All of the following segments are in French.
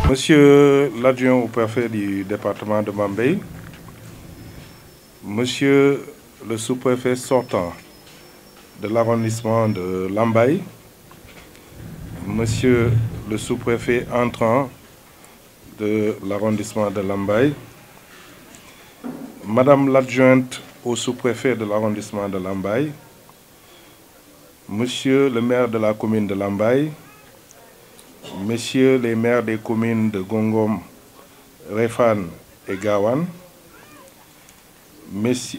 Monsieur l'adjoint au préfet du département de Bambey, Monsieur le sous-préfet sortant de l'arrondissement de Lambaye, Monsieur le sous-préfet entrant de l'arrondissement de Lambaye, Madame l'adjointe au sous-préfet de l'arrondissement de Lambaye, Monsieur le maire de la commune de Lambaye, Messieurs les maires des communes de Gongom, Réfane et Gawane,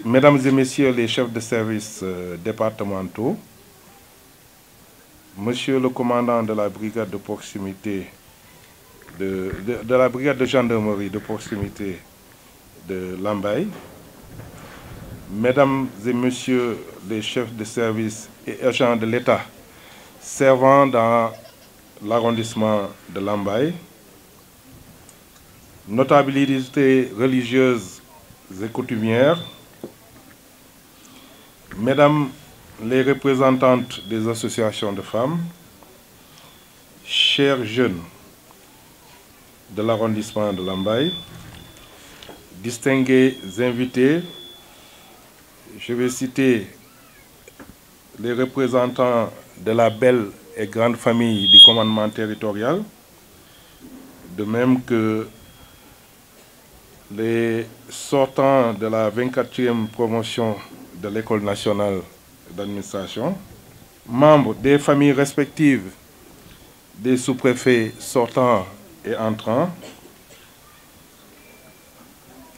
Mesdames et Messieurs les chefs de service départementaux, Monsieur le commandant de la brigade de proximité, de la brigade de gendarmerie de proximité de Lambaye, Mesdames et Messieurs les chefs de service et agents de l'État servant dans l'arrondissement de Lambaye, notabilités religieuses et coutumières, Mesdames les représentantes des associations de femmes, chers jeunes de l'arrondissement de Lambaye, distingués invités, je vais citer les représentants de la belle et grande famille du commandement territorial, de même que les sortants de la 24e promotion de l'École nationale d'administration, membres des familles respectives des sous-préfets sortants et entrants,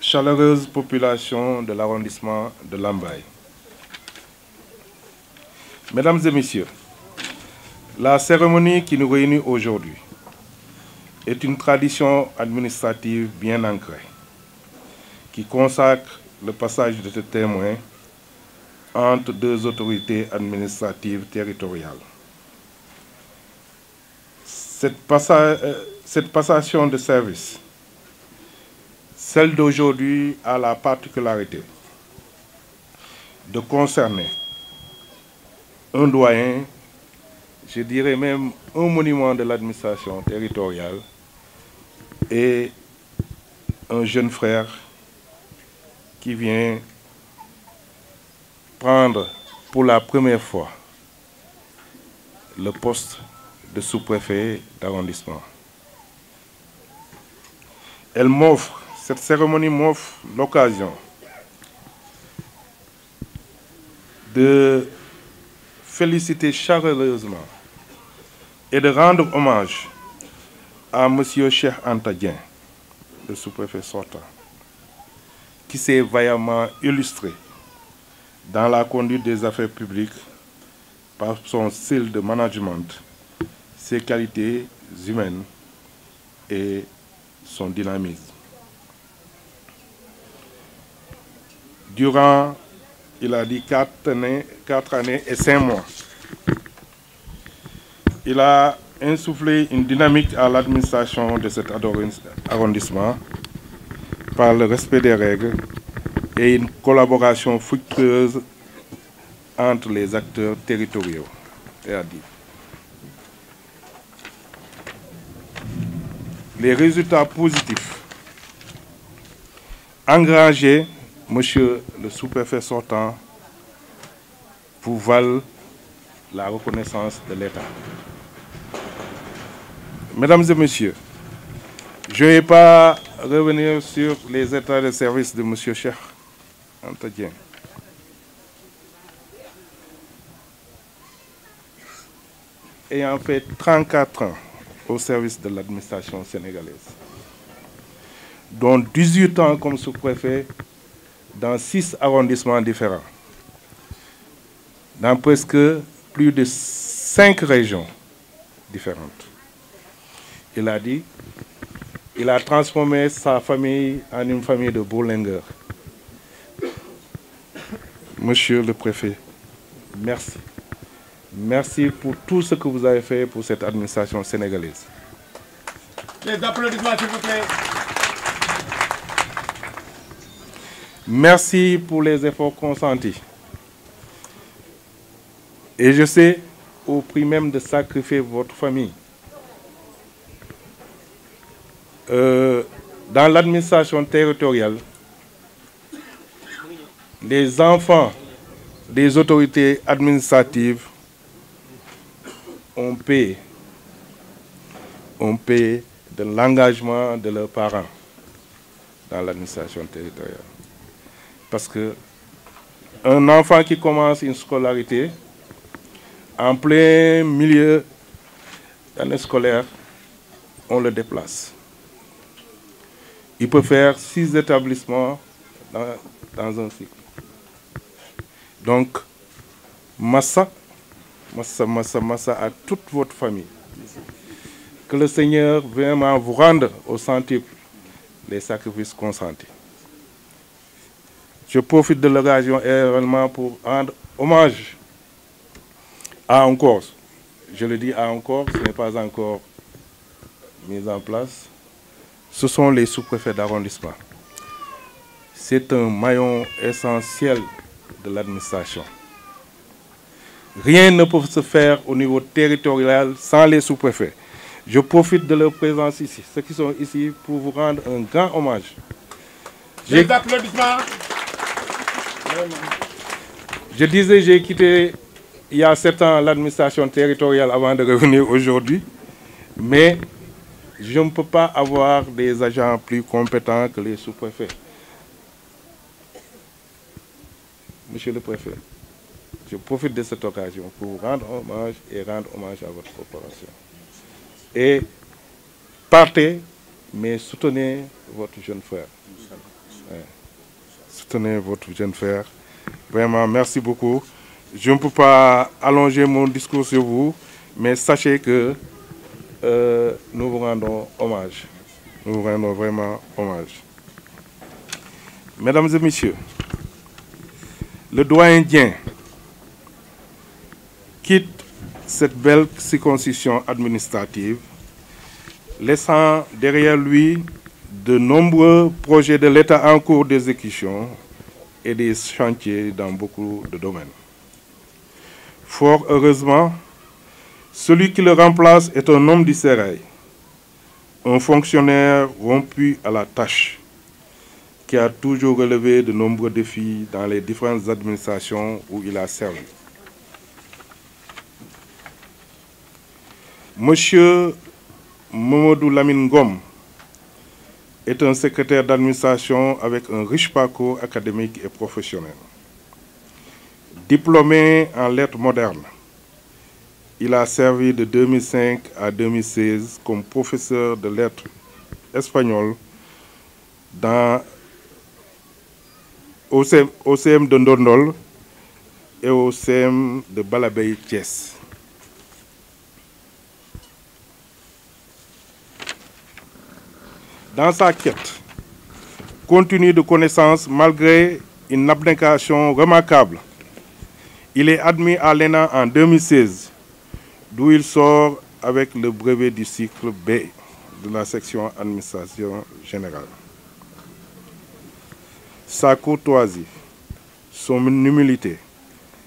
chaleureuse population de l'arrondissement de Lambaye. Mesdames et Messieurs, la cérémonie qui nous réunit aujourd'hui est une tradition administrative bien ancrée qui consacre le passage de ce témoin entre deux autorités administratives territoriales. Cette passation de service, celle d'aujourd'hui, a la particularité de concerner un doyen, je dirais même un monument de l'administration territoriale et un jeune frère qui vient prendre pour la première fois le poste de sous-préfet d'arrondissement. Cette cérémonie m'offre l'occasion de féliciter chaleureusement et de rendre hommage à M. Cheikh Anta Dieng, le sous-préfet sortant, qui s'est vaillamment illustré dans la conduite des affaires publiques par son style de management, ses qualités humaines et son dynamisme. Durant, il a dit, 4 années et 5 mois, il a insufflé une dynamique à l'administration de cet arrondissement par le respect des règles et une collaboration fructueuse entre les acteurs territoriaux. Les résultats positifs engrangés, Monsieur le sous-préfet sortant, vous valent la reconnaissance de l'État. Mesdames et Messieurs, je ne vais pas revenir sur les états de service de M. Cheikh Anta Dieng. Ayant fait 34 ans au service de l'administration sénégalaise, dont 18 ans comme sous-préfet dans 6 arrondissements différents, dans presque plus de 5 régions différentes. Il a dit, il a transformé sa famille en une famille de bourlingueurs. Monsieur le préfet, merci. Merci pour tout ce que vous avez fait pour cette administration sénégalaise. Les applaudissements, s'il vous plaît. Merci pour les efforts consentis. Et je sais, au prix même de sacrifier votre famille, dans l'administration territoriale, les enfants des autorités administratives ont payé de l'engagement de leurs parents dans l'administration territoriale. Parce qu'un enfant qui commence une scolarité en plein milieu d'année scolaire, on le déplace. Il peut faire 6 établissements dans un cycle. Donc, massa à toute votre famille. Que le Seigneur vraiment vous rende au centuple les sacrifices consentis. Je profite de l'occasion également pour rendre hommage à encore. Je le dis à encore, ce n'est pas encore mis en place. Ce sont les sous-préfets d'arrondissement. C'est un maillon essentiel de l'administration. Rien ne peut se faire au niveau territorial sans les sous-préfets. Je profite de leur présence ici, ceux qui sont ici, pour vous rendre un grand hommage. Les applaudissements. Je disais, j'ai quitté il y a 7 ans l'administration territoriale avant de revenir aujourd'hui, mais je ne peux pas avoir des agents plus compétents que les sous-préfets. Monsieur le préfet, je profite de cette occasion pour vous rendre hommage et rendre hommage à votre corporation. Et partez, mais soutenez votre jeune frère. Ouais. Soutenez votre jeune frère. Vraiment, merci beaucoup. Je ne peux pas allonger mon discours sur vous, mais sachez que nous vous rendons hommage. Nous vous rendons vraiment hommage. Mesdames et messieurs, le doyen Dieng quitte cette belle circonscription administrative, laissant derrière lui de nombreux projets de l'État en cours d'exécution et des chantiers dans beaucoup de domaines. Fort heureusement, celui qui le remplace est un homme du sérail, un fonctionnaire rompu à la tâche, qui a toujours relevé de nombreux défis dans les différentes administrations où il a servi. Monsieur Mamadou Lamine Ngom est un secrétaire d'administration avec un riche parcours académique et professionnel. Diplômé en lettres modernes, il a servi de 2005 à 2016 comme professeur de lettres espagnoles au CM de Ndondol et au CM de Balabey Thiès. Dans sa quête continue de connaissances, malgré une abnégation remarquable, il est admis à l'ENA en 2016, d'où il sort avec le brevet du cycle B de la section administration générale. Sa courtoisie, son humilité,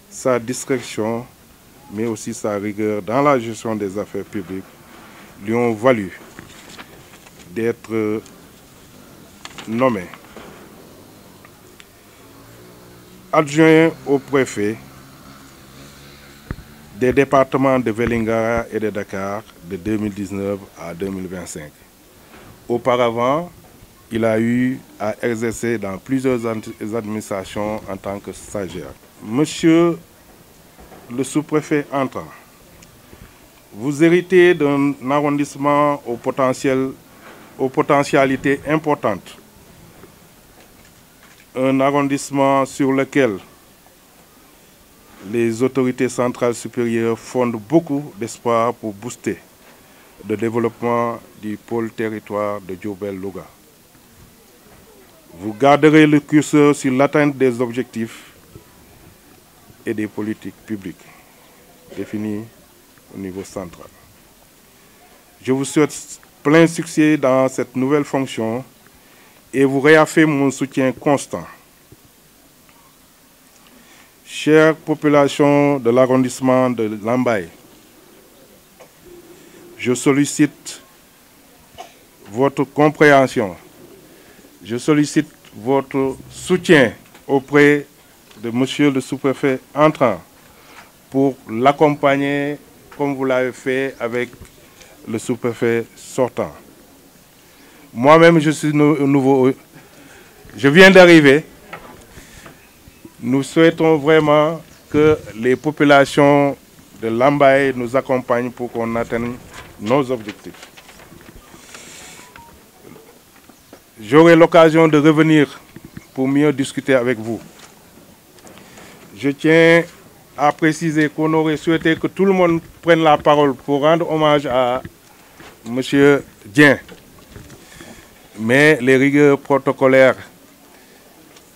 sa discrétion, mais aussi sa rigueur dans la gestion des affaires publiques lui ont valu d'être nommé adjoint au préfet des départements de Vélingara et de Dakar de 2019 à 2025. Auparavant, il a eu à exercer dans plusieurs administrations en tant que stagiaire. Monsieur le sous-préfet entrant, vous héritez d'un arrondissement aux potentialités importantes. Un arrondissement sur lequel les autorités centrales supérieures fondent beaucoup d'espoir pour booster le développement du pôle territoire de Diourbel-Louga. Vous garderez le curseur sur l'atteinte des objectifs et des politiques publiques définies au niveau central. Je vous souhaite plein succès dans cette nouvelle fonction et vous réaffirme mon soutien constant. Chère population de l'arrondissement de Lambaye, je sollicite votre compréhension. Je sollicite votre soutien auprès de Monsieur le sous-préfet entrant pour l'accompagner comme vous l'avez fait avec le sous-préfet sortant. Moi-même, je suis nouveau. Je viens d'arriver. Nous souhaitons vraiment que les populations de Lambaye nous accompagnent pour qu'on atteigne nos objectifs. J'aurai l'occasion de revenir pour mieux discuter avec vous. Je tiens à préciser qu'on aurait souhaité que tout le monde prenne la parole pour rendre hommage à M. Dien. Mais les rigueurs protocolaires,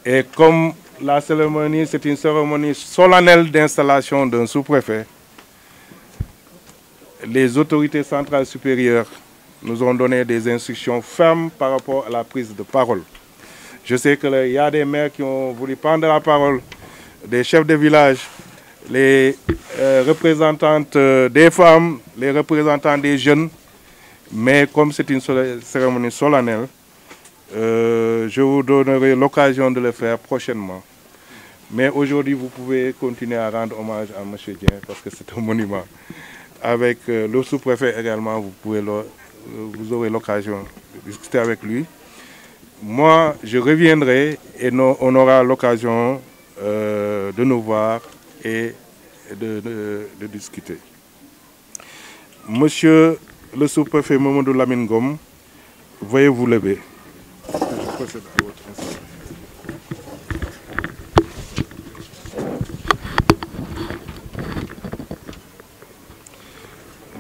et comme la cérémonie, c'est une cérémonie solennelle d'installation d'un sous-préfet, les autorités centrales supérieures nous ont donné des instructions fermes par rapport à la prise de parole. Je sais qu'il y a des maires qui ont voulu prendre la parole, des chefs de village, les représentantes des femmes, les représentants des jeunes, mais comme c'est une cérémonie solennelle, je vous donnerai l'occasion de le faire prochainement. Mais aujourd'hui, vous pouvez continuer à rendre hommage à M. Dien parce que c'est un monument. Avec le sous-préfet également, vous aurez l'occasion de discuter avec lui. Moi, je reviendrai et on aura l'occasion de nous voir et de discuter. Monsieur le sous-préfet Mamadou Lamine Ngom, veuillez vous lever. Je procède à votre installation.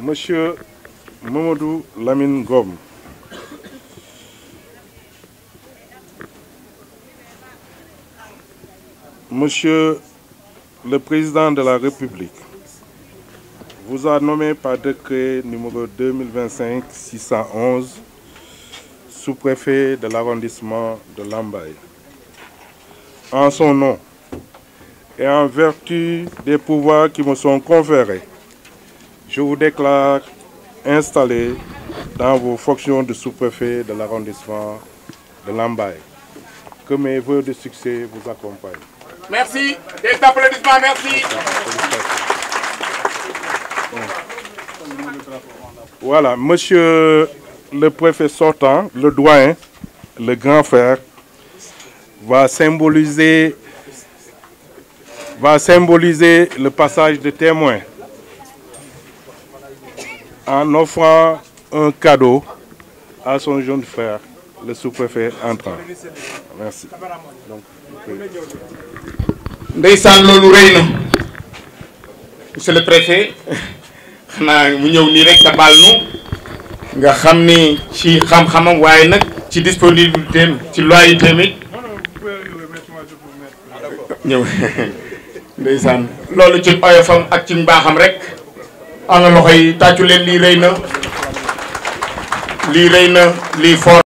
Monsieur Mamadou Lamine Ngom, Monsieur le Président de la République vous a nommé par décret numéro 2025-611 sous-préfet de l'arrondissement de Lambaye. En son nom et en vertu des pouvoirs qui me sont conférés, je vous déclare installé dans vos fonctions de sous-préfet de l'arrondissement de Lambaye. Que mes vœux de succès vous accompagnent. Merci. Des applaudissements, merci. Voilà, monsieur le préfet sortant, le doyen, le grand frère, va symboliser le passage de témoin en offrant un cadeau à son jeune frère, le sous-préfet entrant. Merci. Ndeysaan loolu rëy na monsieur le préfet xanaa mu ñëw nii rek tabal nu nga xam ni ci xam-xamam waaye nag ci disponibilité ci loyauté mi ñëw ndeysaan loolu ci oyofam ak ci mbaaxam rek ana loxo yi tàccu leen lii rëy na lii for